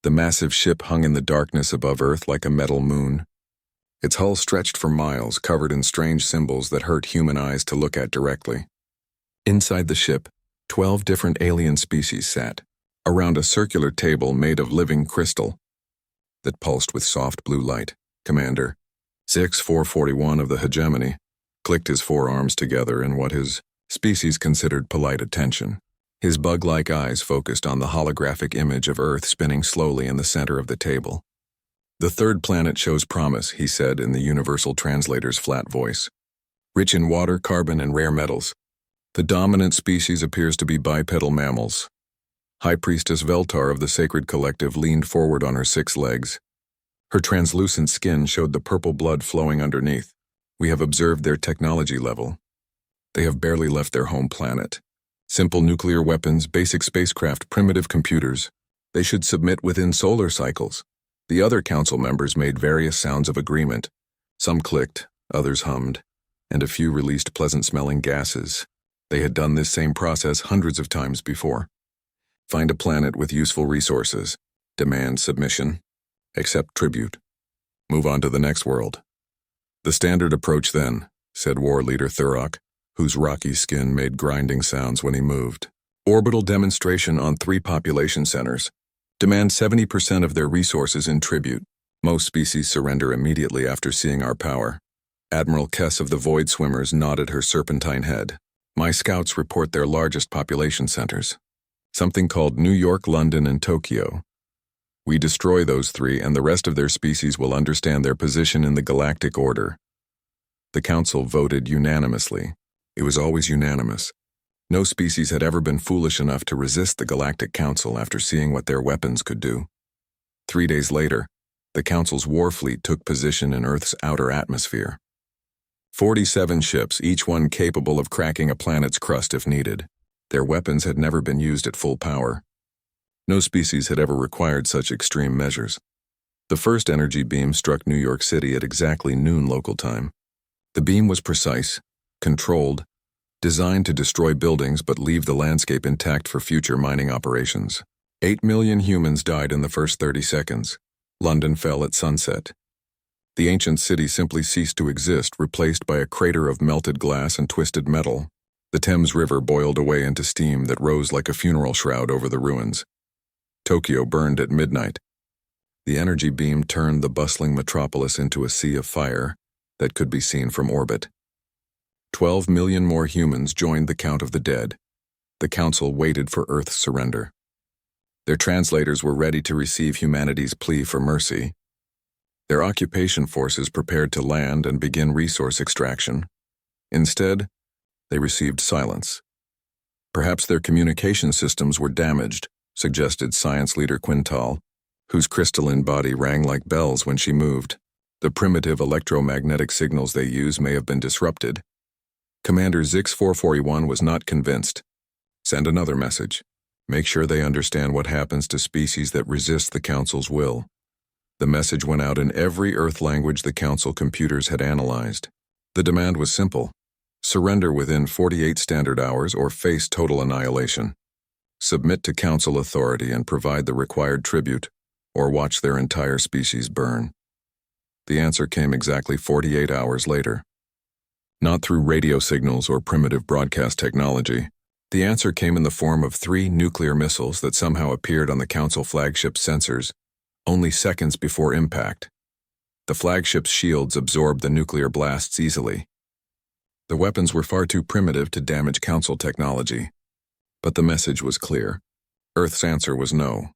The massive ship hung in the darkness above Earth like a metal moon. Its hull stretched for miles, covered in strange symbols that hurt human eyes to look at directly. Inside the ship, 12 different alien species sat, around a circular table made of living crystal that pulsed with soft blue light. Commander, 6441 of the hegemony, clicked his forearms together in what his species considered polite attention. His bug-like eyes focused on the holographic image of Earth spinning slowly in the center of the table. "The third planet shows promise," he said in the Universal Translator's flat voice. "Rich in water, carbon, and rare metals. The dominant species appears to be bipedal mammals." High Priestess Veltar of the Sacred Collective leaned forward on her 6 legs. Her translucent skin showed the purple blood flowing underneath. "We have observed their technology level. They have barely left their home planet. Simple nuclear weapons, basic spacecraft, primitive computers. They should submit within solar cycles." The other council members made various sounds of agreement. Some clicked, others hummed, and a few released pleasant-smelling gases. They had done this same process hundreds of times before. Find a planet with useful resources. Demand submission. Accept tribute. Move on to the next world. "The standard approach then," said War Leader Thurok, whose rocky skin made grinding sounds when he moved. "Orbital demonstration on 3 population centers. Demand 70% of their resources in tribute. Most species surrender immediately after seeing our power." Admiral Kess of the Void Swimmers nodded her serpentine head. "My scouts report their largest population centers. Something called New York, London, and Tokyo. We destroy those 3 and the rest of their species will understand their position in the galactic order." The council voted unanimously. It was always unanimous. No species had ever been foolish enough to resist the Galactic Council after seeing what their weapons could do. 3 days later, the Council's war fleet took position in Earth's outer atmosphere. 47 ships, each one capable of cracking a planet's crust if needed. Their weapons had never been used at full power. No species had ever required such extreme measures. The first energy beam struck New York City at exactly noon local time. The beam was precise, controlled, designed to destroy buildings but leave the landscape intact for future mining operations. 8 million humans died in the first 30 seconds. London fell at sunset. The ancient city simply ceased to exist, replaced by a crater of melted glass and twisted metal. The Thames River boiled away into steam that rose like a funeral shroud over the ruins. Tokyo burned at midnight. The energy beam turned the bustling metropolis into a sea of fire that could be seen from orbit. 12 million more humans joined the count of the dead. The Council waited for Earth's surrender. Their translators were ready to receive humanity's plea for mercy. Their occupation forces prepared to land and begin resource extraction. Instead, they received silence. Perhaps their communication systems were damaged, suggested science leader Quintal, whose crystalline body rang like bells when she moved. The primitive electromagnetic signals they use may have been disrupted. Commander Zix-441 was not convinced. "Send another message. Make sure they understand what happens to species that resist the Council's will." The message went out in every Earth language the Council computers had analyzed. The demand was simple. Surrender within 48 standard hours or face total annihilation. Submit to Council authority and provide the required tribute, or watch their entire species burn. The answer came exactly 48 hours later. Not through radio signals or primitive broadcast technology. The answer came in the form of 3 nuclear missiles that somehow appeared on the Council flagship's sensors, only seconds before impact. The flagship's shields absorbed the nuclear blasts easily. The weapons were far too primitive to damage Council technology. But the message was clear. Earth's answer was no.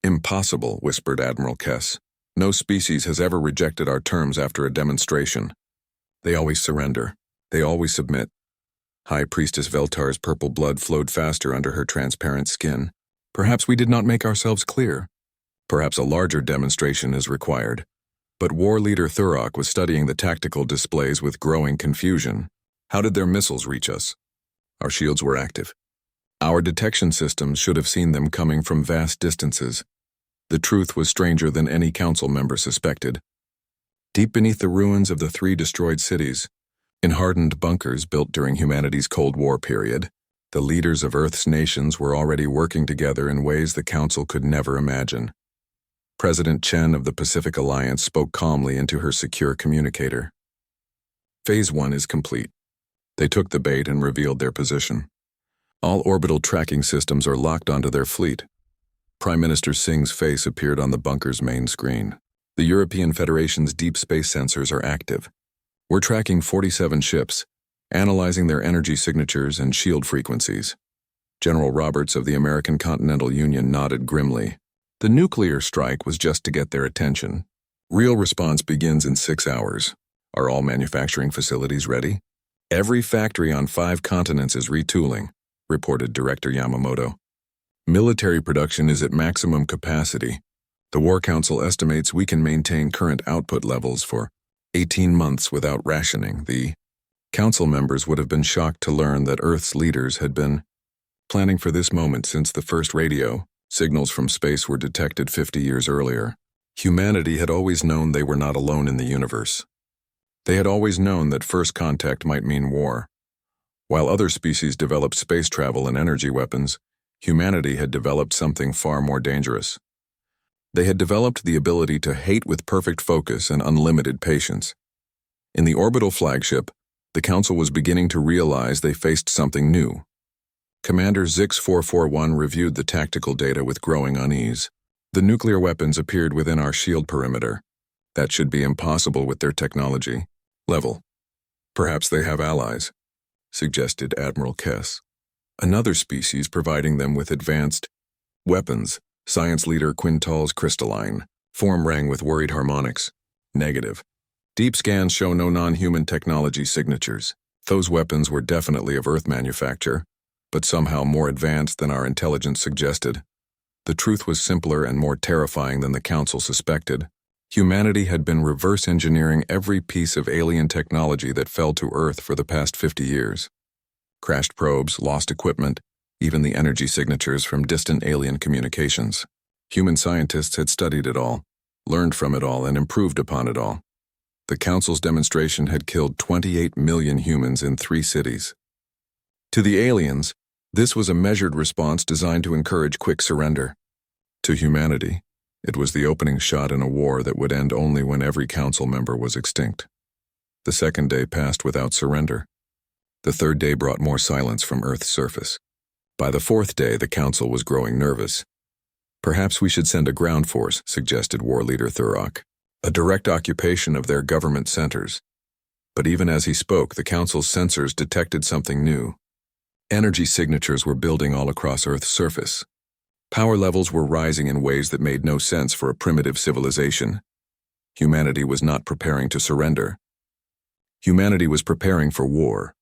"Impossible," whispered Admiral Kess. "No species has ever rejected our terms after a demonstration. They always surrender. They always submit." High Priestess Veltar's purple blood flowed faster under her transparent skin. "Perhaps we did not make ourselves clear. Perhaps a larger demonstration is required." But War Leader Thurok was studying the tactical displays with growing confusion. How did their missiles reach us? Our shields were active. Our detection systems should have seen them coming from vast distances. The truth was stranger than any council member suspected. Deep beneath the ruins of the 3 destroyed cities, in hardened bunkers built during humanity's Cold War period, the leaders of Earth's nations were already working together in ways the Council could never imagine. President Chen of the Pacific Alliance spoke calmly into her secure communicator. Phase 1 is complete. They took the bait and revealed their position. All orbital tracking systems are locked onto their fleet. Prime Minister Singh's face appeared on the bunker's main screen. The European Federation's deep space sensors are active. We're tracking 47 ships, analyzing their energy signatures and shield frequencies. General Roberts of the American Continental Union nodded grimly. The nuclear strike was just to get their attention. Real response begins in 6 hours. Are all manufacturing facilities ready? Every factory on 5 continents is retooling, reported Director Yamamoto. Military production is at maximum capacity. The War Council estimates we can maintain current output levels for 18 months without rationing. The council members would have been shocked to learn that Earth's leaders had been planning for this moment since the first radio signals from space were detected 50 years earlier. Humanity had always known they were not alone in the universe. They had always known that first contact might mean war. While other species developed space travel and energy weapons, humanity had developed something far more dangerous. They had developed the ability to hate with perfect focus and unlimited patience. In the orbital flagship, the Council was beginning to realize they faced something new. Commander Zix-441 reviewed the tactical data with growing unease. The nuclear weapons appeared within our shield perimeter. That should be impossible with their technology level. Perhaps they have allies, suggested Admiral Kess. Another species providing them with advanced weapons. Science leader Quintal's crystalline form rang with worried harmonics. Negative. Deep scans show no non-human technology signatures. Those weapons were definitely of Earth manufacture, but somehow more advanced than our intelligence suggested. The truth was simpler and more terrifying than the Council suspected. Humanity had been reverse engineering every piece of alien technology that fell to Earth for the past 50 years. Crashed probes, lost equipment, even the energy signatures from distant alien communications. Human scientists had studied it all, learned from it all, and improved upon it all. The Council's demonstration had killed 28 million humans in 3 cities. To the aliens, this was a measured response designed to encourage quick surrender. To humanity, it was the opening shot in a war that would end only when every Council member was extinct. The second day passed without surrender. The third day brought more silence from Earth's surface. By the 4th day, the Council was growing nervous. Perhaps we should send a ground force, suggested War Leader Thurok. A direct occupation of their government centers. But even as he spoke, the Council's sensors detected something new. Energy signatures were building all across Earth's surface. Power levels were rising in ways that made no sense for a primitive civilization. Humanity was not preparing to surrender. Humanity was preparing for war.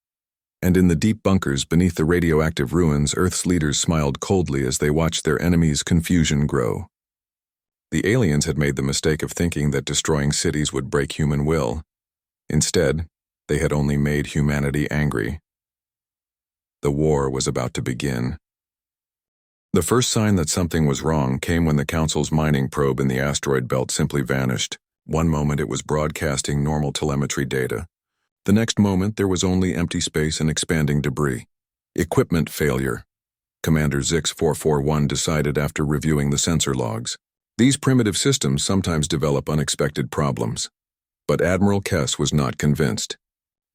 And in the deep bunkers beneath the radioactive ruins, Earth's leaders smiled coldly as they watched their enemies' confusion grow. The aliens had made the mistake of thinking that destroying cities would break human will. Instead, they had only made humanity angry. The war was about to begin. The first sign that something was wrong came when the Council's mining probe in the asteroid belt simply vanished. One moment it was broadcasting normal telemetry data. The next moment there was only empty space and expanding debris. Equipment failure, Commander Zix-441 decided after reviewing the sensor logs. These primitive systems sometimes develop unexpected problems. But Admiral Kess was not convinced.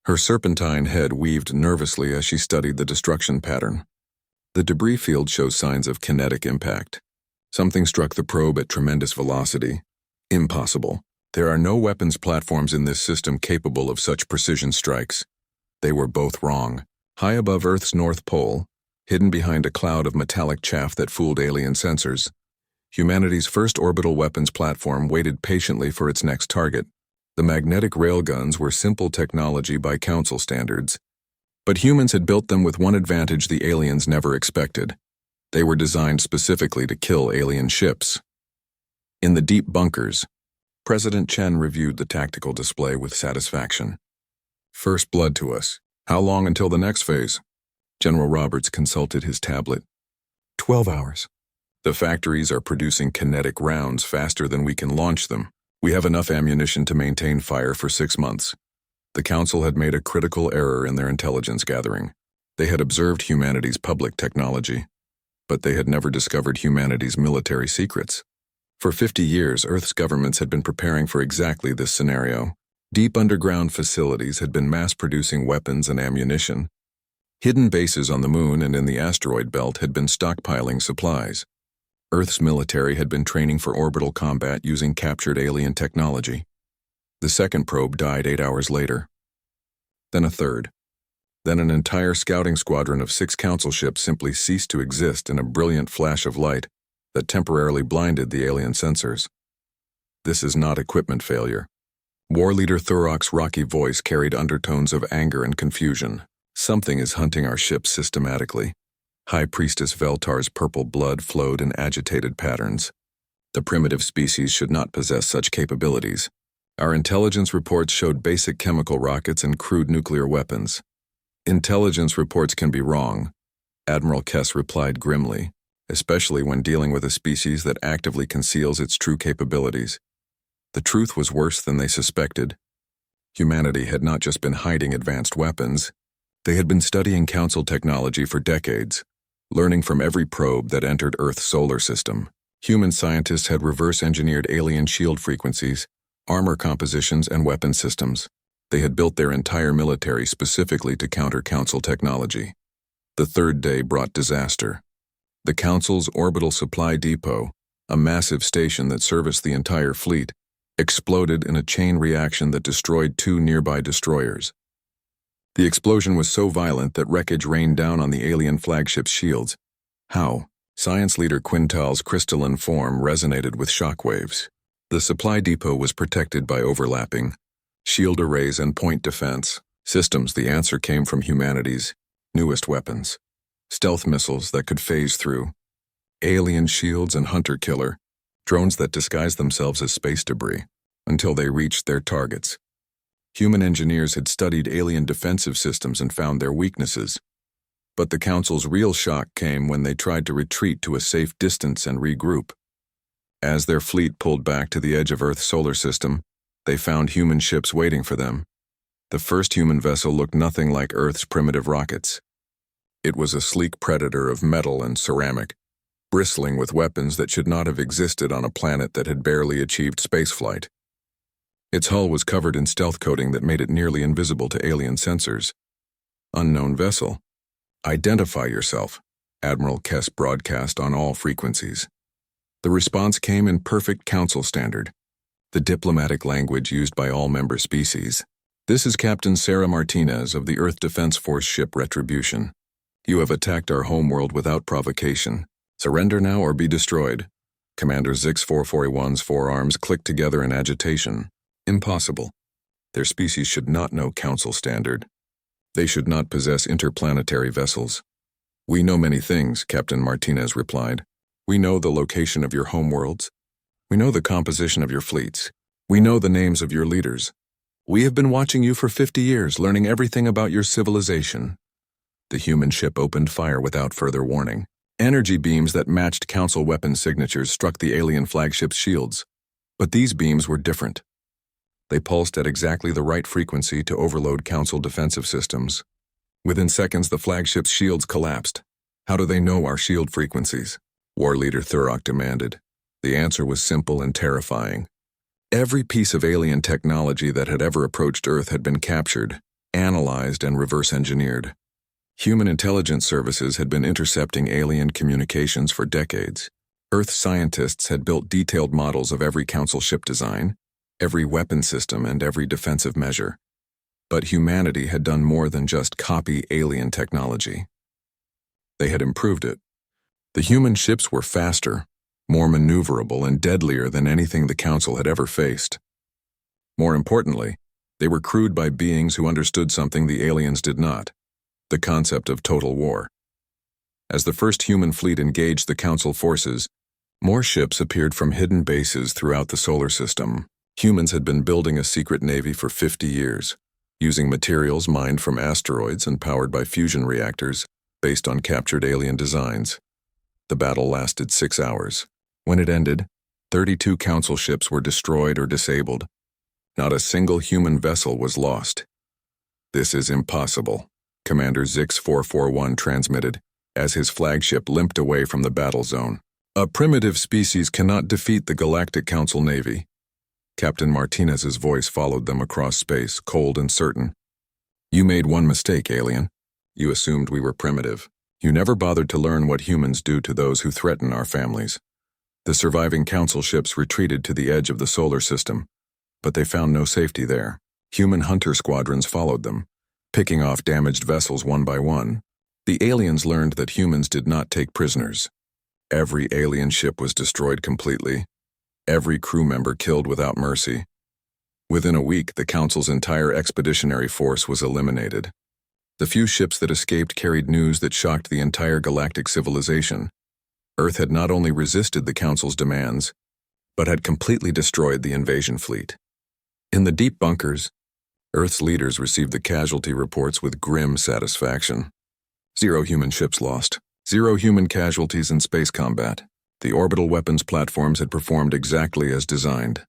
Her serpentine head weaved nervously as she studied the destruction pattern. The debris field shows signs of kinetic impact. Something struck the probe at tremendous velocity. Impossible. There are no weapons platforms in this system capable of such precision strikes. They were both wrong. High above Earth's North Pole, hidden behind a cloud of metallic chaff that fooled alien sensors, humanity's first orbital weapons platform waited patiently for its next target. The magnetic railguns were simple technology by Council standards. But humans had built them with one advantage the aliens never expected. They were designed specifically to kill alien ships. In the deep bunkers, President Chen reviewed the tactical display with satisfaction. First blood to us. How long until the next phase? General Roberts consulted his tablet. 12 hours. The factories are producing kinetic rounds faster than we can launch them. We have enough ammunition to maintain fire for 6 months. The Council had made a critical error in their intelligence gathering. They had observed humanity's public technology, but they had never discovered humanity's military secrets. For 50 years, Earth's governments had been preparing for exactly this scenario. Deep underground facilities had been mass-producing weapons and ammunition. Hidden bases on the moon and in the asteroid belt had been stockpiling supplies. Earth's military had been training for orbital combat using captured alien technology. The second probe died 8 hours later. Then a third. Then an entire scouting squadron of 6 council ships simply ceased to exist in a brilliant flash of light that temporarily blinded the alien sensors. This is not equipment failure. War leader Thurok's rocky voice carried undertones of anger and confusion. Something is hunting our ships systematically. High Priestess Veltar's purple blood flowed in agitated patterns. The primitive species should not possess such capabilities. Our intelligence reports showed basic chemical rockets and crude nuclear weapons. Intelligence reports can be wrong, Admiral Kess replied grimly, especially when dealing with a species that actively conceals its true capabilities. The truth was worse than they suspected. Humanity had not just been hiding advanced weapons. They had been studying Council technology for decades, learning from every probe that entered Earth's solar system. Human scientists had reverse-engineered alien shield frequencies, armor compositions, and weapon systems. They had built their entire military specifically to counter Council technology. The third day brought disaster. The Council's orbital supply depot, a massive station that serviced the entire fleet, exploded in a chain reaction that destroyed 2 nearby destroyers. The explosion was so violent that wreckage rained down on the alien flagship's shields. How? Science leader Quintal's crystalline form resonated with shockwaves. The supply depot was protected by overlapping shield arrays and point defense systems. The answer came from humanity's newest weapons. Stealth missiles that could phase through, alien shields and hunter-killer, drones that disguised themselves as space debris until they reached their targets. Human engineers had studied alien defensive systems and found their weaknesses. But the Council's real shock came when they tried to retreat to a safe distance and regroup. As their fleet pulled back to the edge of Earth's solar system, they found human ships waiting for them. The first human vessel looked nothing like Earth's primitive rockets. It was a sleek predator of metal and ceramic, bristling with weapons that should not have existed on a planet that had barely achieved spaceflight. Its hull was covered in stealth coating that made it nearly invisible to alien sensors. Unknown vessel. Identify yourself, Admiral Kess broadcast on all frequencies. The response came in perfect Council standard, the diplomatic language used by all member species. This is Captain Sarah Martinez of the Earth Defense Force ship Retribution. You have attacked our homeworld without provocation. Surrender now or be destroyed. Commander Zix 441's forearms clicked together in agitation. Impossible. Their species should not know Council standard. They should not possess interplanetary vessels. We know many things, Captain Martinez replied. We know the location of your homeworlds. We know the composition of your fleets. We know the names of your leaders. We have been watching you for 50 years, learning everything about your civilization. The human ship opened fire without further warning. Energy beams that matched Council weapon signatures struck the alien flagship's shields. But these beams were different. They pulsed at exactly the right frequency to overload Council defensive systems. Within seconds, the flagship's shields collapsed. How do they know our shield frequencies? War leader Thurok demanded. The answer was simple and terrifying. Every piece of alien technology that had ever approached Earth had been captured, analyzed, and reverse-engineered. Human intelligence services had been intercepting alien communications for decades. Earth scientists had built detailed models of every Council ship design, every weapon system, and every defensive measure. But humanity had done more than just copy alien technology. They had improved it. The human ships were faster, more maneuverable, and deadlier than anything the Council had ever faced. More importantly, they were crewed by beings who understood something the aliens did not: the concept of total war. As the first human fleet engaged the Council forces, more ships appeared from hidden bases throughout the solar system. Humans had been building a secret navy for 50 years, using materials mined from asteroids and powered by fusion reactors based on captured alien designs. The battle lasted 6 hours. When it ended, 32 Council ships were destroyed or disabled. Not a single human vessel was lost. This is impossible, Commander Zix 441 transmitted, as his flagship limped away from the battle zone. A primitive species cannot defeat the Galactic Council Navy. Captain Martinez's voice followed them across space, cold and certain. You made one mistake, alien. You assumed we were primitive. You never bothered to learn what humans do to those who threaten our families. The surviving Council ships retreated to the edge of the solar system, but they found no safety there. Human hunter squadrons followed them, picking off damaged vessels one by one. The aliens learned that humans did not take prisoners. Every alien ship was destroyed completely. Every crew member killed without mercy. Within a week, the Council's entire expeditionary force was eliminated. The few ships that escaped carried news that shocked the entire galactic civilization. Earth had not only resisted the Council's demands, but had completely destroyed the invasion fleet. In the deep bunkers, Earth's leaders received the casualty reports with grim satisfaction. 0 human ships lost. 0 human casualties in space combat. The orbital weapons platforms had performed exactly as designed.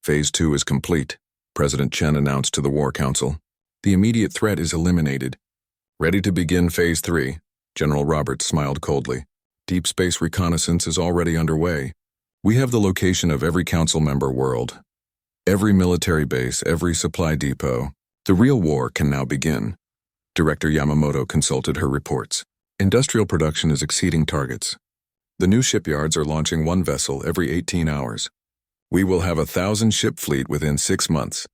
Phase 2 is complete, President Chen announced to the War Council. The immediate threat is eliminated. Ready to begin Phase 3, General Roberts smiled coldly. Deep space reconnaissance is already underway. We have the location of every Council member world. Every military base, every supply depot. The real war can now begin. Director Yamamoto consulted her reports. Industrial production is exceeding targets. The new shipyards are launching 1 vessel every 18 hours. We will have a 1,000-ship fleet within 6 months.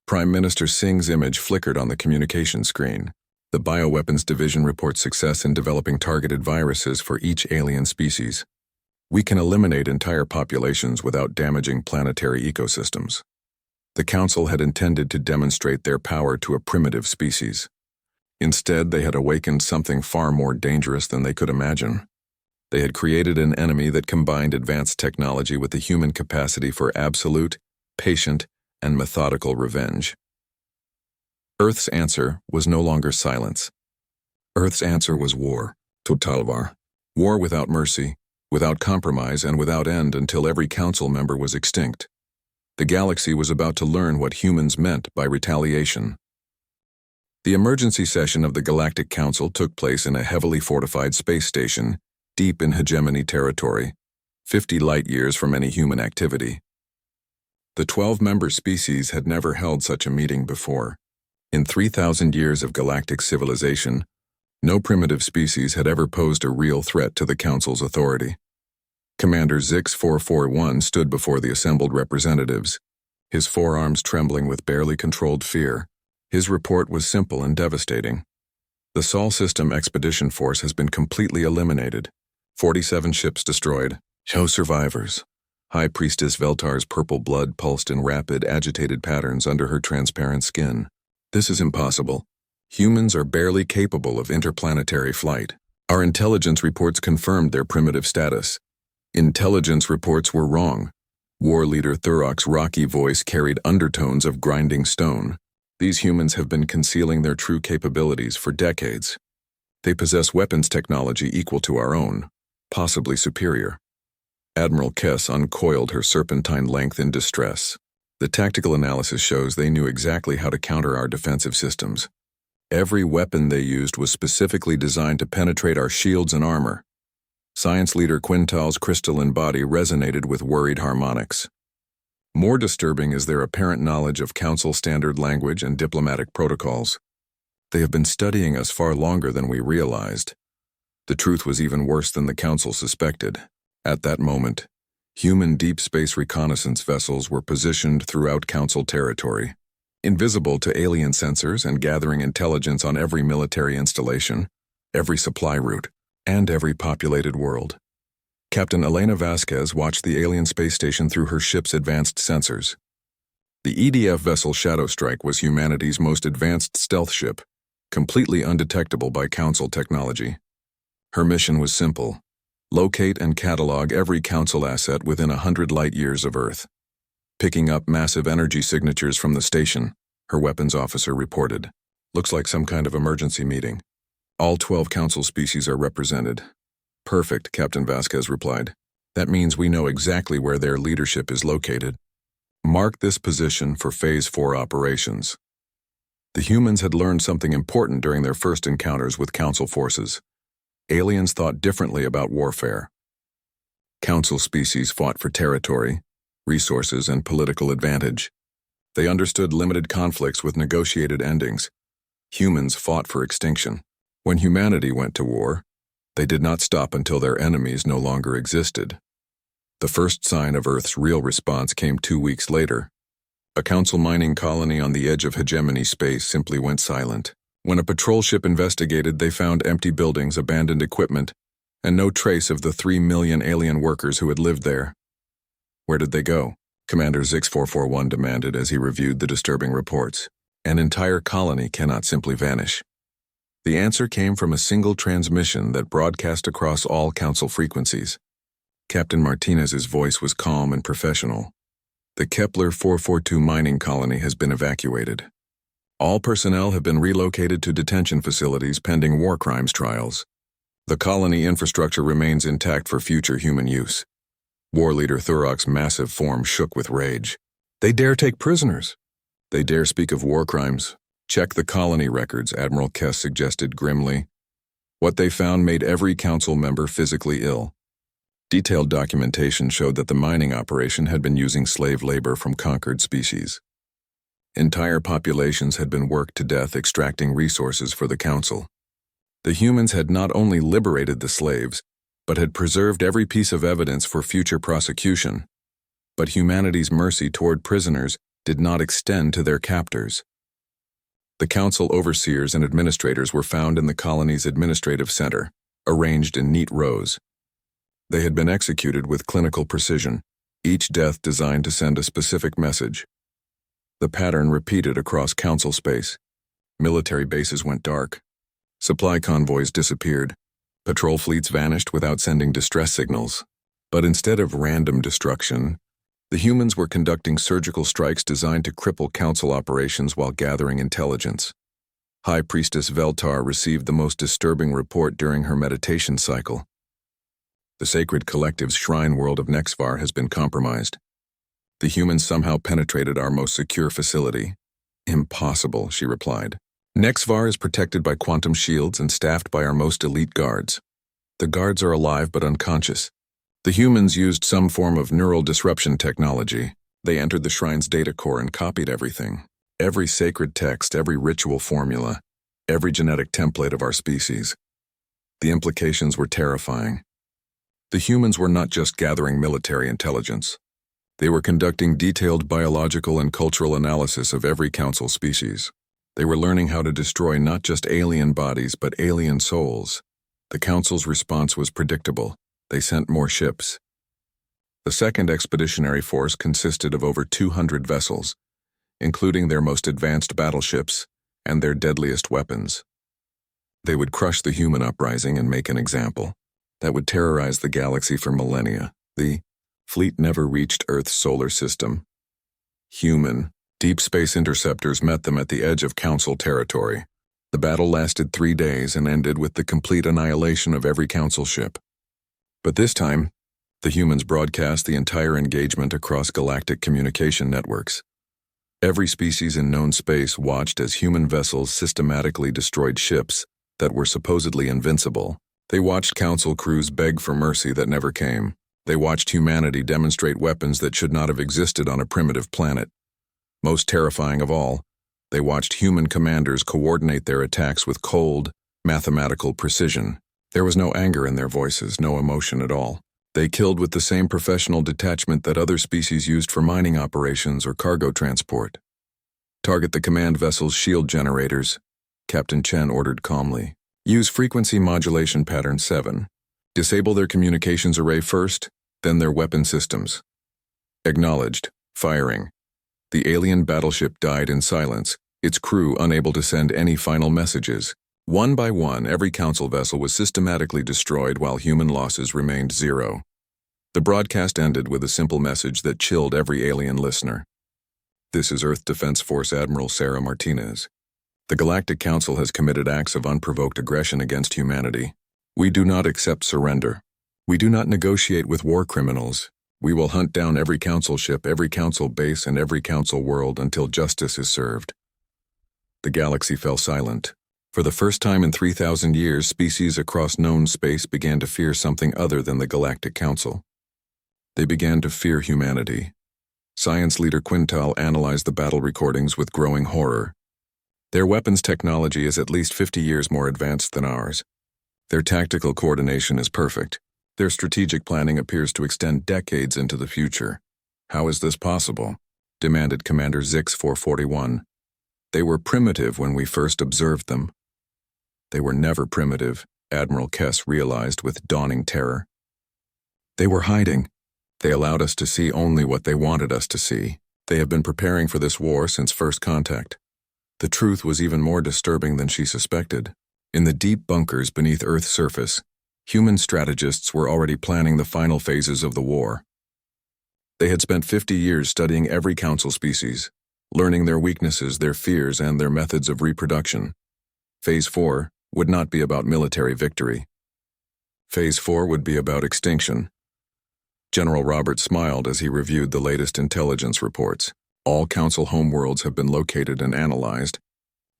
Prime Minister Singh's image flickered on the communication screen. The Bioweapons Division reports success in developing targeted viruses for each alien species. We can eliminate entire populations without damaging planetary ecosystems. The Council had intended to demonstrate their power to a primitive species. Instead, they had awakened something far more dangerous than they could imagine. They had created an enemy that combined advanced technology with the human capacity for absolute, patient, and methodical revenge. Earth's answer was no longer silence. Earth's answer was war, total war. War without mercy, without compromise, and without end until every Council member was extinct. The galaxy was about to learn what humans meant by retaliation. The emergency session of the Galactic Council took place in a heavily fortified space station, deep in hegemony territory, 50 light-years from any human activity. The 12-member species had never held such a meeting before. In 3,000 years of galactic civilization, no primitive species had ever posed a real threat to the Council's authority. Commander Zix 441 stood before the assembled representatives, his forearms trembling with barely controlled fear. His report was simple and devastating. The Sol System Expedition Force has been completely eliminated. 47 ships destroyed. No survivors. High Priestess Veltar's purple blood pulsed in rapid, agitated patterns under her transparent skin. This is impossible. Humans are barely capable of interplanetary flight. Our intelligence reports confirmed their primitive status. Intelligence reports were wrong. War leader Thurok's rocky voice carried undertones of grinding stone. These humans have been concealing their true capabilities for decades. They possess weapons technology equal to our own, possibly superior. Admiral Kess uncoiled her serpentine length in distress. The tactical analysis shows they knew exactly how to counter our defensive systems. Every weapon they used was specifically designed to penetrate our shields and armor. Science leader Quintal's crystalline body resonated with worried harmonics. More disturbing is their apparent knowledge of Council standard language and diplomatic protocols. They have been studying us far longer than we realized. The truth was even worse than the Council suspected. At that moment, human deep space reconnaissance vessels were positioned throughout Council territory, invisible to alien sensors and gathering intelligence on every military installation, every supply route, and every populated world. Captain Elena Vasquez watched the alien space station through her ship's advanced sensors. The EDF vessel Shadow Strike was humanity's most advanced stealth ship, completely undetectable by Council technology. Her mission was simple: locate and catalog every Council asset within 100 light-years of Earth. Picking up massive energy signatures from the station, her weapons officer reported. Looks like some kind of emergency meeting. All 12 Council species are represented. Perfect, Captain Vasquez replied. That means we know exactly where their leadership is located. Mark this position for Phase 4 operations. The humans had learned something important during their first encounters with Council forces. Aliens thought differently about warfare. Council species fought for territory, resources, and political advantage. They understood limited conflicts with negotiated endings. Humans fought for extinction. When humanity went to war, they did not stop until their enemies no longer existed. The first sign of Earth's real response came 2 weeks later. A Council mining colony on the edge of hegemony space simply went silent. When a patrol ship investigated, they found empty buildings, abandoned equipment, and no trace of the 3 million alien workers who had lived there. Where did they go? Commander Zix441 demanded as he reviewed the disturbing reports. An entire colony cannot simply vanish. The answer came from a single transmission that broadcast across all Council frequencies. Captain Martinez's voice was calm and professional. The Kepler 442 mining colony has been evacuated. All personnel have been relocated to detention facilities pending war crimes trials. The colony infrastructure remains intact for future human use. War leader Thurok's massive form shook with rage. They dare take prisoners. They dare speak of war crimes. Check the colony records, Admiral Kess suggested grimly. What they found made every Council member physically ill. Detailed documentation showed that the mining operation had been using slave labor from conquered species. Entire populations had been worked to death extracting resources for the Council. The humans had not only liberated the slaves, but had preserved every piece of evidence for future prosecution. But humanity's mercy toward prisoners did not extend to their captors. The Council overseers and administrators were found in the colony's administrative center, arranged in neat rows. They had been executed with clinical precision, each death designed to send a specific message. The pattern repeated across Council space. Military bases went dark. Supply convoys disappeared. Patrol fleets vanished without sending distress signals. But instead of random destruction, the humans were conducting surgical strikes designed to cripple Council operations while gathering intelligence. High Priestess Veltar received the most disturbing report during her meditation cycle. The sacred collective's shrine world of Nexvar has been compromised. The humans somehow penetrated our most secure facility. Impossible, she replied. Nexvar is protected by quantum shields and staffed by our most elite guards. The guards are alive but unconscious. The humans used some form of neural disruption technology. They entered the shrine's data core and copied everything. Every sacred text, every ritual formula, every genetic template of our species. The implications were terrifying. The humans were not just gathering military intelligence. They were conducting detailed biological and cultural analysis of every Council species. They were learning how to destroy not just alien bodies but alien souls. The Council's response was predictable. They sent more ships. The Second Expeditionary Force consisted of over 200 vessels, including their most advanced battleships and their deadliest weapons. They would crush the human uprising and make an example that would terrorize the galaxy for millennia. The fleet never reached Earth's solar system. Human, deep space interceptors met them at the edge of Council territory. The battle lasted 3 days and ended with the complete annihilation of every Council ship. But this time, the humans broadcast the entire engagement across galactic communication networks. Every species in known space watched as human vessels systematically destroyed ships that were supposedly invincible. They watched Council crews beg for mercy that never came. They watched humanity demonstrate weapons that should not have existed on a primitive planet. Most terrifying of all, they watched human commanders coordinate their attacks with cold, mathematical precision. There was no anger in their voices, no emotion at all. They killed with the same professional detachment that other species used for mining operations or cargo transport. Target the command vessel's shield generators, Captain Chen ordered calmly. Use frequency modulation pattern 7. Disable their communications array first, then their weapon systems. Acknowledged. Firing. The alien battleship died in silence, its crew unable to send any final messages. One by one, every Council vessel was systematically destroyed while human losses remained 0. The broadcast ended with a simple message that chilled every alien listener. This is Earth Defense Force Admiral Sarah Martinez. The Galactic Council has committed acts of unprovoked aggression against humanity. We do not accept surrender. We do not negotiate with war criminals. We will hunt down every Council ship, every Council base, and every Council world until justice is served. The galaxy fell silent. For the first time in 3,000 years, species across known space began to fear something other than the Galactic Council. They began to fear humanity. Science leader Quintal analyzed the battle recordings with growing horror. Their weapons technology is at least 50 years more advanced than ours. Their tactical coordination is perfect. Their strategic planning appears to extend decades into the future. How is this possible? Demanded Commander Zix 441. They were primitive when we first observed them. They were never primitive, Admiral Kess realized with dawning terror. They were hiding. They allowed us to see only what they wanted us to see. They have been preparing for this war since first contact. The truth was even more disturbing than she suspected. In the deep bunkers beneath Earth's surface, human strategists were already planning the final phases of the war. They had spent 50 years studying every council species, learning their weaknesses, their fears, and their methods of reproduction. Phase 4 would not be about military victory. Phase 4 would be about extinction. General Roberts smiled as he reviewed the latest intelligence reports. All council homeworlds have been located and analyzed.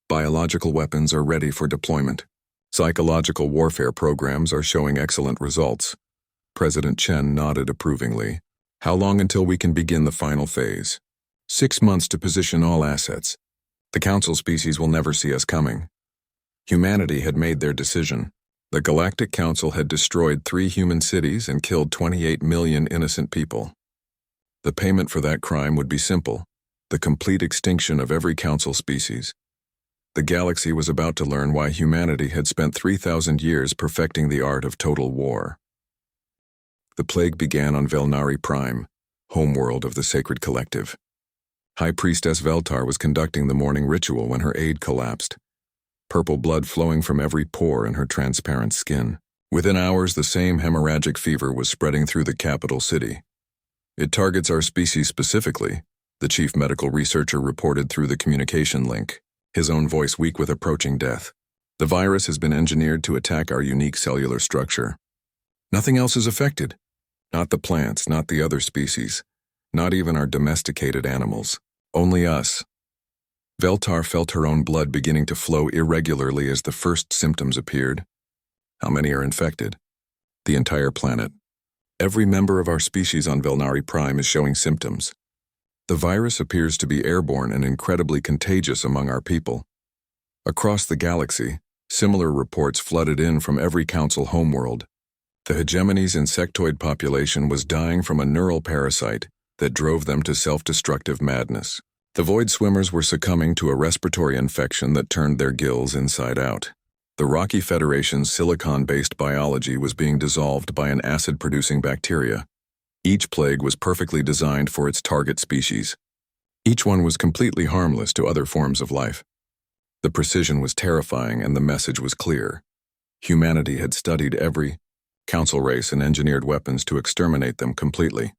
Biological weapons are ready for deployment. Psychological warfare programs are showing excellent results. President Chen nodded approvingly. How long until we can begin the final phase? 6 months to position all assets. The council species will never see us coming. Humanity had made their decision. The Galactic Council had destroyed 3 human cities and killed 28 million innocent people. The payment for that crime would be simple: the complete extinction of every council species. The galaxy was about to learn why humanity had spent 3,000 years perfecting the art of total war. The plague began on Velnari Prime, homeworld of the Sacred Collective. High Priestess Veltar was conducting the morning ritual when her aid collapsed, purple blood flowing from every pore in her transparent skin. Within hours, the same hemorrhagic fever was spreading through the capital city. It targets our species specifically, the chief medical researcher reported through the communication link, his own voice weak with approaching death. The virus has been engineered to attack our unique cellular structure. Nothing else is affected. Not the plants, not the other species, not even our domesticated animals. Only us. Veltar felt her own blood beginning to flow irregularly as the first symptoms appeared. How many are infected? The entire planet. Every member of our species on Velnari Prime is showing symptoms. The virus appears to be airborne and incredibly contagious among our people. Across the galaxy, similar reports flooded in from every council homeworld. The hegemony's insectoid population was dying from a neural parasite that drove them to self-destructive madness. The void swimmers were succumbing to a respiratory infection that turned their gills inside out. The Rocky Federation's silicon-based biology was being dissolved by an acid-producing bacteria. Each plague was perfectly designed for its target species. Each one was completely harmless to other forms of life. The precision was terrifying and the message was clear. Humanity had studied every council race and engineered weapons to exterminate them completely.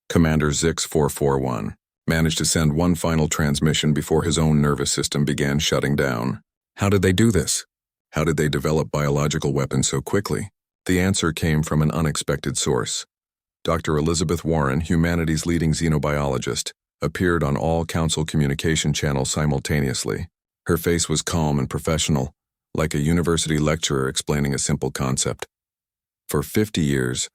Commander Zix 441 managed to send one final transmission before his own nervous system began shutting down. How did they do this? How did they develop biological weapons so quickly? The answer came from an unexpected source. Dr. Elizabeth Warren, humanity's leading xenobiologist, appeared on all council communication channels simultaneously. Her face was calm and professional, like a university lecturer explaining a simple concept. For 50 years,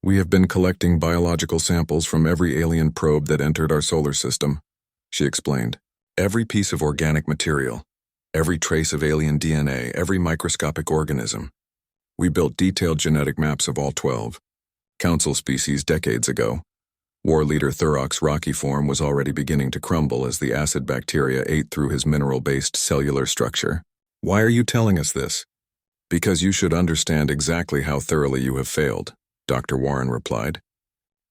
we have been collecting biological samples from every alien probe that entered our solar system, she explained. Every piece of organic material, every trace of alien DNA, every microscopic organism. We built detailed genetic maps of all 12 council species decades ago. War leader Thurok's rocky form was already beginning to crumble as the acid bacteria ate through his mineral-based cellular structure. Why are you telling us this? Because you should understand exactly how thoroughly you have failed, Dr. Warren replied.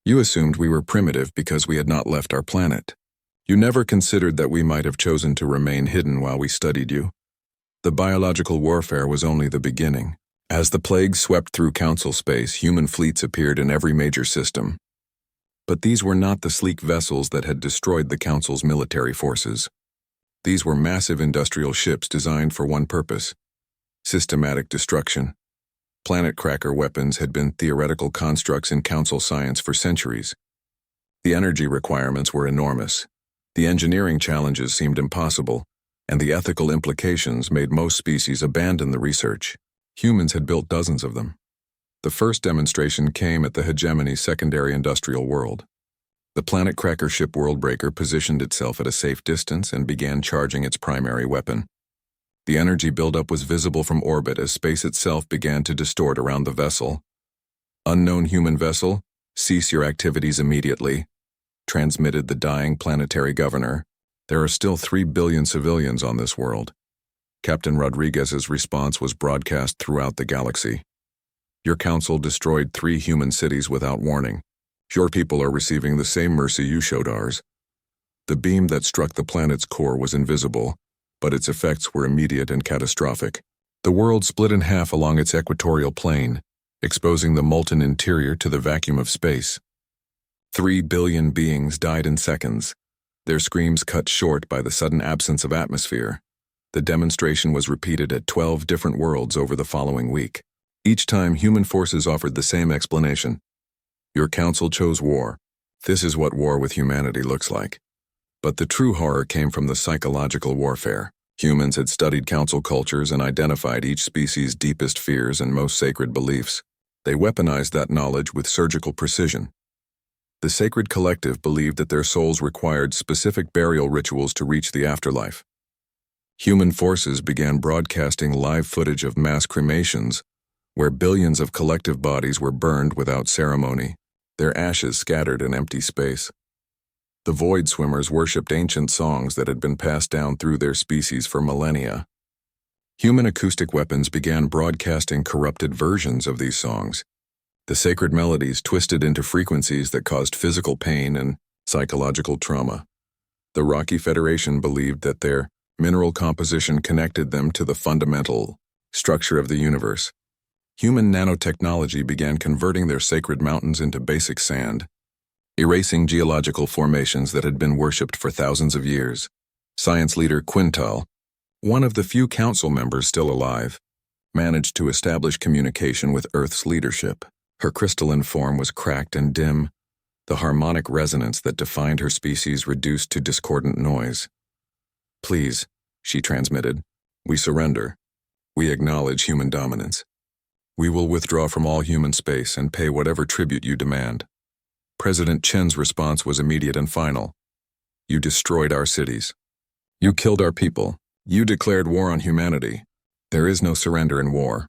You assumed we were primitive because we had not left our planet. You never considered that we might have chosen to remain hidden while we studied you. The biological warfare was only the beginning. As the plague swept through council space, human fleets appeared in every major system. But these were not the sleek vessels that had destroyed the council's military forces. These were massive industrial ships designed for one purpose: systematic destruction. Planet cracker weapons had been theoretical constructs in council science for centuries. The energy requirements were enormous. The engineering challenges seemed impossible, and the ethical implications made most species abandon the research. Humans had built dozens of them. The first demonstration came at the hegemony's secondary industrial world. The planet cracker ship Worldbreaker positioned itself at a safe distance and began charging its primary weapon. The energy buildup was visible from orbit as space itself began to distort around the vessel. "Unknown human vessel, cease your activities immediately," transmitted the dying planetary governor. "There are still 3 billion civilians on this world." Captain Rodriguez's response was broadcast throughout the galaxy. "Your council destroyed 3 human cities without warning. Your people are receiving the same mercy you showed ours." The beam that struck the planet's core was invisible, but its effects were immediate and catastrophic. The world split in half along its equatorial plane, exposing the molten interior to the vacuum of space. 3 billion beings died in seconds, their screams cut short by the sudden absence of atmosphere. The demonstration was repeated at 12 different worlds over the following week. Each time, human forces offered the same explanation. "Your council chose war. This is what war with humanity looks like." But the true horror came from the psychological warfare. Humans had studied council cultures and identified each species' deepest fears and most sacred beliefs. They weaponized that knowledge with surgical precision. The sacred collective believed that their souls required specific burial rituals to reach the afterlife. Human forces began broadcasting live footage of mass cremations, where billions of collective bodies were burned without ceremony, their ashes scattered in empty space. The void swimmers worshipped ancient songs that had been passed down through their species for millennia. Human acoustic weapons began broadcasting corrupted versions of these songs. The sacred melodies twisted into frequencies that caused physical pain and psychological trauma. The Rocky Federation believed that their mineral composition connected them to the fundamental structure of the universe. Human nanotechnology began converting their sacred mountains into basic sand, erasing geological formations that had been worshipped for thousands of years. Science leader Quintal, one of the few council members still alive, managed to establish communication with Earth's leadership. Her crystalline form was cracked and dim, the harmonic resonance that defined her species reduced to discordant noise. "Please," she transmitted, "we surrender. We acknowledge human dominance. We will withdraw from all human space and pay whatever tribute you demand." President Chen's response was immediate and final. "You destroyed our cities. You killed our people. You declared war on humanity. There is no surrender in war.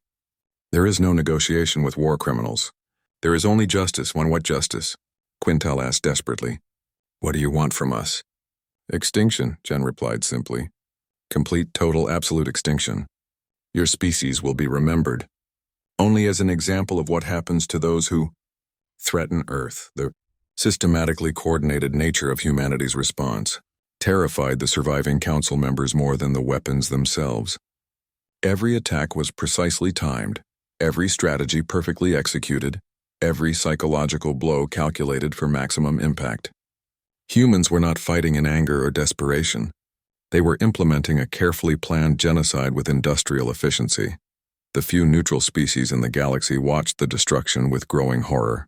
There is no negotiation with war criminals. There is only justice." "What justice?" Quintal asked desperately. "What do you want from us?" "Extinction," Chen replied simply. "Complete, total, absolute extinction. Your species will be remembered only as an example of what happens to those who threaten Earth." The systematically coordinated nature of humanity's response terrified the surviving council members more than the weapons themselves. Every attack was precisely timed, every strategy perfectly executed, every psychological blow calculated for maximum impact. Humans were not fighting in anger or desperation. They were implementing a carefully planned genocide with industrial efficiency. The few neutral species in the galaxy watched the destruction with growing horror.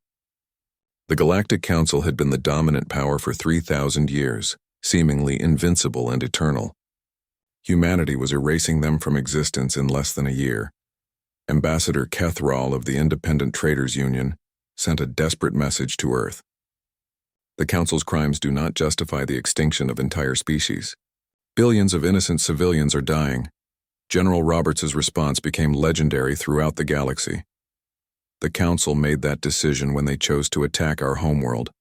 The Galactic Council had been the dominant power for 3,000 years, seemingly invincible and eternal. Humanity was erasing them from existence in less than a year. Ambassador Kethrall of the Independent Traders Union sent a desperate message to Earth. "The Council's crimes do not justify the extinction of entire species. Billions of innocent civilians are dying." General Roberts' response became legendary throughout the galaxy. The Council made that decision when they chose to attack our homeworld.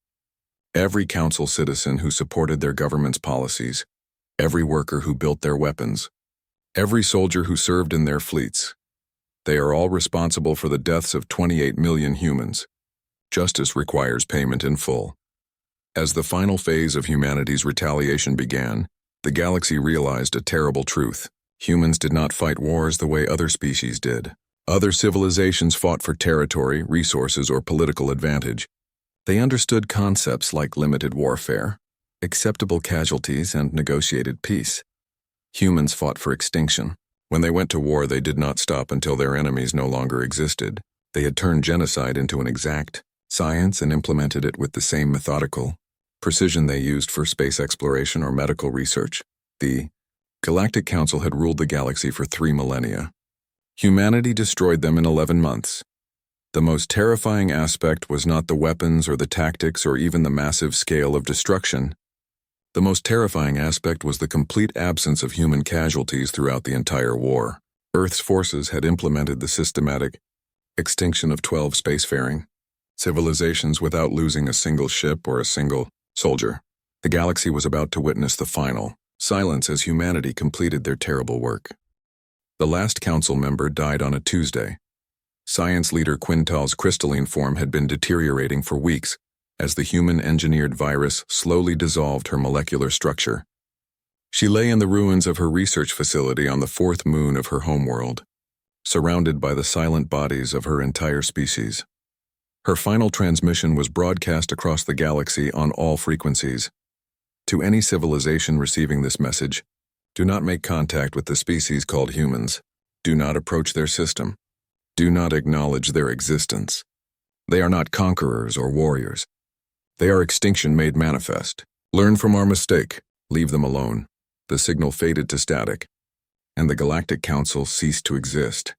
Every Council citizen who supported their government's policies, every worker who built their weapons, every soldier who served in their fleets, they are all responsible for the deaths of 28 million humans. Justice requires payment in full. As the final phase of humanity's retaliation began, the galaxy realized a terrible truth. Humans did not fight wars the way other species did. Other civilizations fought for territory, resources, or political advantage. They understood concepts like limited warfare, acceptable casualties, and negotiated peace. Humans fought for extinction. When they went to war, they did not stop until their enemies no longer existed. They had turned genocide into an exact science and implemented it with the same methodical precision they used for space exploration or medical research. The Galactic Council had ruled the galaxy for 3 millennia. Humanity destroyed them in 11 months. The most terrifying aspect was not the weapons or the tactics or even the massive scale of destruction. The most terrifying aspect was the complete absence of human casualties throughout the entire war. Earth's forces had implemented the systematic extinction of 12 spacefaring civilizations without losing a single ship or a single soldier. The galaxy was about to witness the final silence as humanity completed their terrible work. The last council member died on a Tuesday. Science leader Quintal's crystalline form had been deteriorating for weeks as the human-engineered virus slowly dissolved her molecular structure. She lay in the ruins of her research facility on the fourth moon of her homeworld, surrounded by the silent bodies of her entire species. Her final transmission was broadcast across the galaxy on all frequencies. To any civilization receiving this message, do not make contact with the species called humans. Do not approach their system. Do not acknowledge their existence. They are not conquerors or warriors. They are extinction made manifest. Learn from our mistake. Leave them alone. The signal faded to static, and the Galactic Council ceased to exist.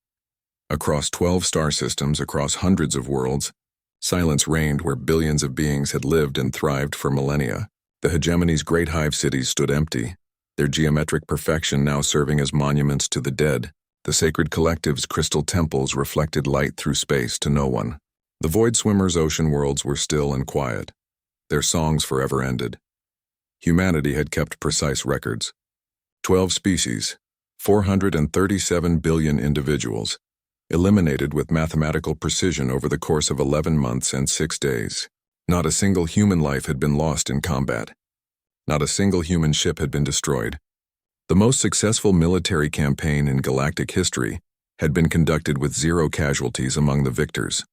Across 12 star systems, across hundreds of worlds, silence reigned where billions of beings had lived and thrived for millennia. The hegemony's great hive cities stood empty, their geometric perfection now serving as monuments to the dead. The sacred collective's crystal temples reflected light through space to no one. The void swimmers' ocean worlds were still and quiet. Their songs forever ended. Humanity had kept precise records. 12 species, 437 billion individuals, eliminated with mathematical precision over the course of 11 months and 6 days. Not a single human life had been lost in combat. Not a single human ship had been destroyed. The most successful military campaign in galactic history had been conducted with 0 casualties among the victors.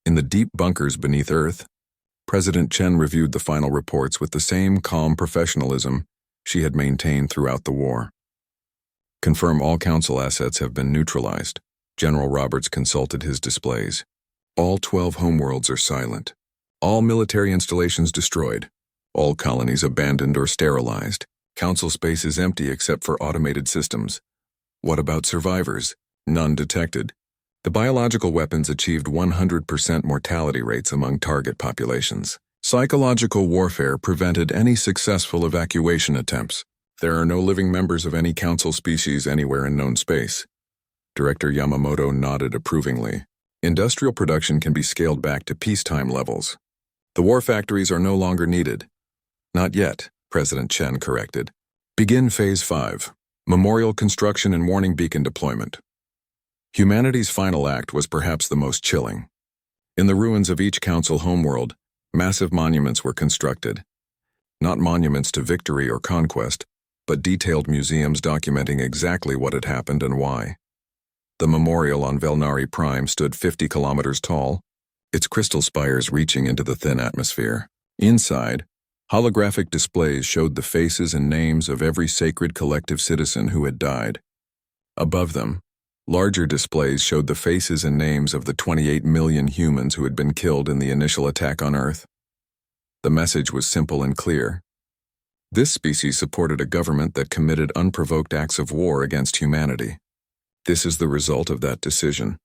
In the deep bunkers beneath Earth, President Chen reviewed the final reports with the same calm professionalism she had maintained throughout the war. Confirm all council assets have been neutralized. General Roberts consulted his displays. All 12 homeworlds are silent. All military installations destroyed. All colonies abandoned or sterilized. Council space is empty except for automated systems. What about survivors? None detected. The biological weapons achieved 100% mortality rates among target populations. Psychological warfare prevented any successful evacuation attempts. There are no living members of any council species anywhere in known space. Director Yamamoto nodded approvingly. Industrial production can be scaled back to peacetime levels. The war factories are no longer needed. Not yet, President Chen corrected. Begin Phase 5, Memorial Construction and Warning Beacon Deployment. Humanity's final act was perhaps the most chilling. In the ruins of each council homeworld, massive monuments were constructed. Not monuments to victory or conquest, but detailed museums documenting exactly what had happened and why. The memorial on Velnari Prime stood 50 kilometers tall, its crystal spires reaching into the thin atmosphere. Inside, holographic displays showed the faces and names of every sacred collective citizen who had died. Above them, larger displays showed the faces and names of the 28 million humans who had been killed in the initial attack on Earth. The message was simple and clear. This species supported a government that committed unprovoked acts of war against humanity. This is the result of that decision.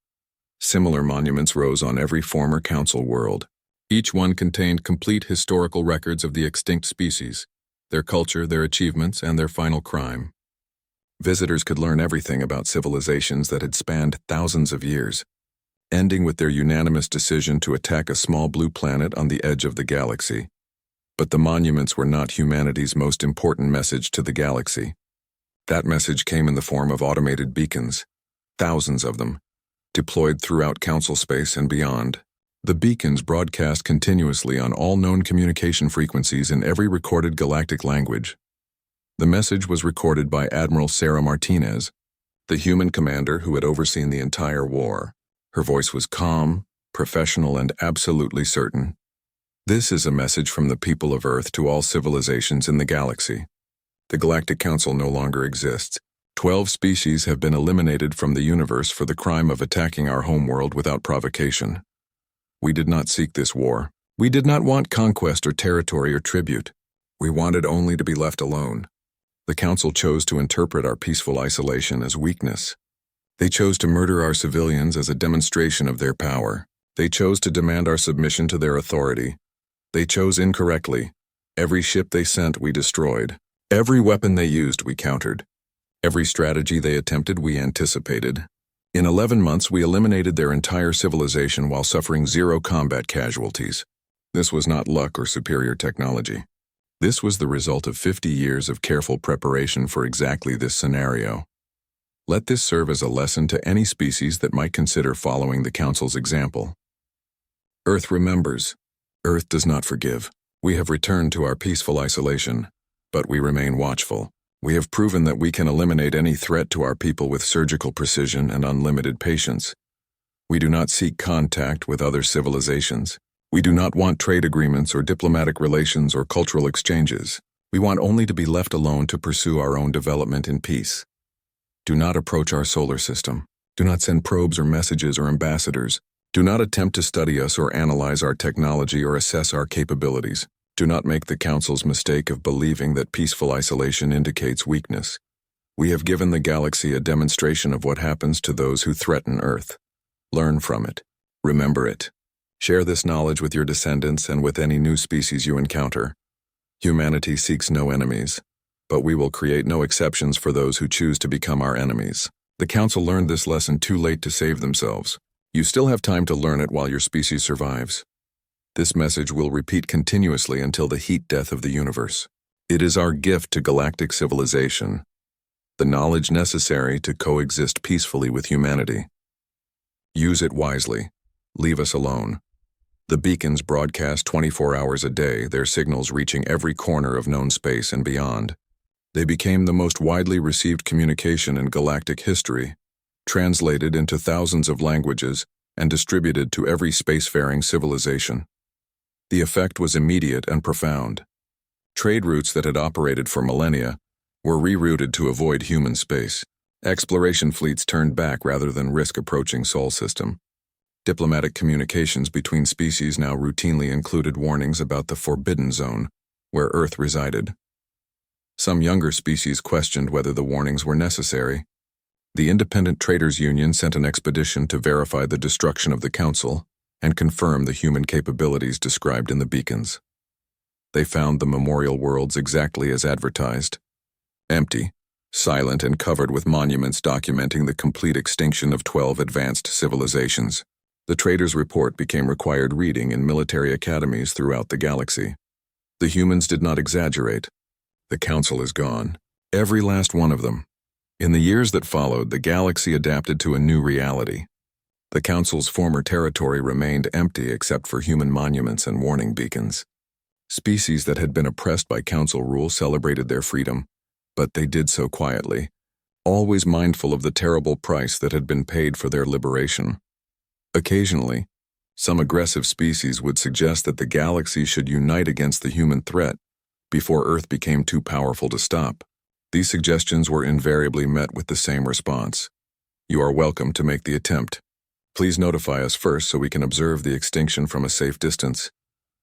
Similar monuments rose on every former council world. Each one contained complete historical records of the extinct species, their culture, their achievements, and their final crime. Visitors could learn everything about civilizations that had spanned thousands of years, ending with their unanimous decision to attack a small blue planet on the edge of the galaxy. But the monuments were not humanity's most important message to the galaxy. That message came in the form of automated beacons, thousands of them, deployed throughout council space and beyond. The beacons broadcast continuously on all known communication frequencies in every recorded galactic language. The message was recorded by Admiral Sarah Martinez, the human commander who had overseen the entire war. Her voice was calm, professional, and absolutely certain. This is a message from the people of Earth to all civilizations in the galaxy. The Galactic Council no longer exists. 12 species have been eliminated from the universe for the crime of attacking our homeworld without provocation. We did not seek this war. We did not want conquest or territory or tribute. We wanted only to be left alone. The Council chose to interpret our peaceful isolation as weakness. They chose to murder our civilians as a demonstration of their power. They chose to demand our submission to their authority. They chose incorrectly. Every ship they sent, we destroyed. Every weapon they used, we countered. Every strategy they attempted, we anticipated. In 11 months, we eliminated their entire civilization while suffering 0 combat casualties. This was not luck or superior technology. This was the result of 50 years of careful preparation for exactly this scenario. Let this serve as a lesson to any species that might consider following the Council's example. Earth remembers. Earth does not forgive. We have returned to our peaceful isolation, but we remain watchful. We have proven that we can eliminate any threat to our people with surgical precision and unlimited patience. We do not seek contact with other civilizations. We do not want trade agreements or diplomatic relations or cultural exchanges. We want only to be left alone to pursue our own development in peace. Do not approach our solar system. Do not send probes or messages or ambassadors. Do not attempt to study us or analyze our technology or assess our capabilities. Do not make the Council's mistake of believing that peaceful isolation indicates weakness. We have given the galaxy a demonstration of what happens to those who threaten Earth. Learn from it. Remember it. Share this knowledge with your descendants and with any new species you encounter. Humanity seeks no enemies, but we will create no exceptions for those who choose to become our enemies. The Council learned this lesson too late to save themselves. You still have time to learn it while your species survives. This message will repeat continuously until the heat death of the universe. It is our gift to galactic civilization, the knowledge necessary to coexist peacefully with humanity. Use it wisely. Leave us alone. The beacons broadcast 24 hours a day, their signals reaching every corner of known space and beyond. They became the most widely received communication in galactic history, translated into thousands of languages and distributed to every spacefaring civilization. The effect was immediate and profound. Trade routes that had operated for millennia were rerouted to avoid human space. Exploration fleets turned back rather than risk approaching Sol system. Diplomatic communications between species now routinely included warnings about the Forbidden Zone, where Earth resided. Some younger species questioned whether the warnings were necessary. The Independent Traders Union sent an expedition to verify the destruction of the Council and confirm the human capabilities described in the beacons. They found the memorial worlds exactly as advertised. Empty, silent, and covered with monuments documenting the complete extinction of 12 advanced civilizations. The Traders' Report became required reading in military academies throughout the galaxy. The humans did not exaggerate. The Council is gone. Every last one of them. In the years that followed, the galaxy adapted to a new reality. The Council's former territory remained empty except for human monuments and warning beacons. Species that had been oppressed by Council rule celebrated their freedom, but they did so quietly, always mindful of the terrible price that had been paid for their liberation. Occasionally, some aggressive species would suggest that the galaxy should unite against the human threat before Earth became too powerful to stop. These suggestions were invariably met with the same response. You are welcome to make the attempt. Please notify us first so we can observe the extinction from a safe distance.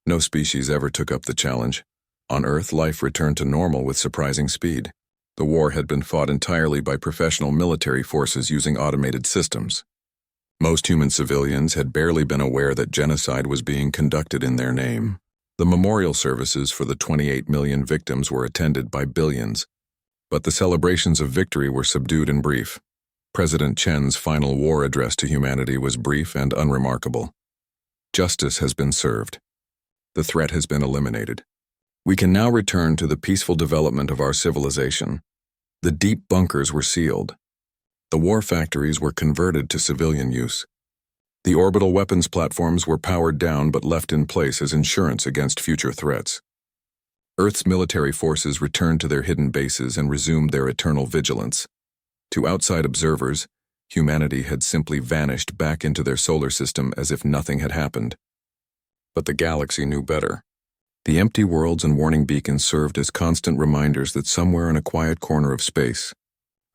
No species ever took up the challenge. On Earth, life returned to normal with surprising speed. The war had been fought entirely by professional military forces using automated systems. Most human civilians had barely been aware that genocide was being conducted in their name. The memorial services for the 28 million victims were attended by billions, but the celebrations of victory were subdued and brief. President Chen's final war address to humanity was brief and unremarkable. Justice has been served. The threat has been eliminated. We can now return to the peaceful development of our civilization. The deep bunkers were sealed. The war factories were converted to civilian use. The orbital weapons platforms were powered down but left in place as insurance against future threats. Earth's military forces returned to their hidden bases and resumed their eternal vigilance. To outside observers, humanity had simply vanished back into their solar system as if nothing had happened. But the galaxy knew better. The empty worlds and warning beacons served as constant reminders that somewhere in a quiet corner of space,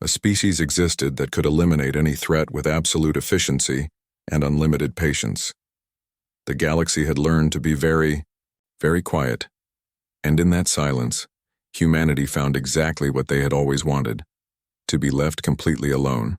a species existed that could eliminate any threat with absolute efficiency and unlimited patience. The galaxy had learned to be very, very quiet, and in that silence, humanity found exactly what they had always wanted: to be left completely alone.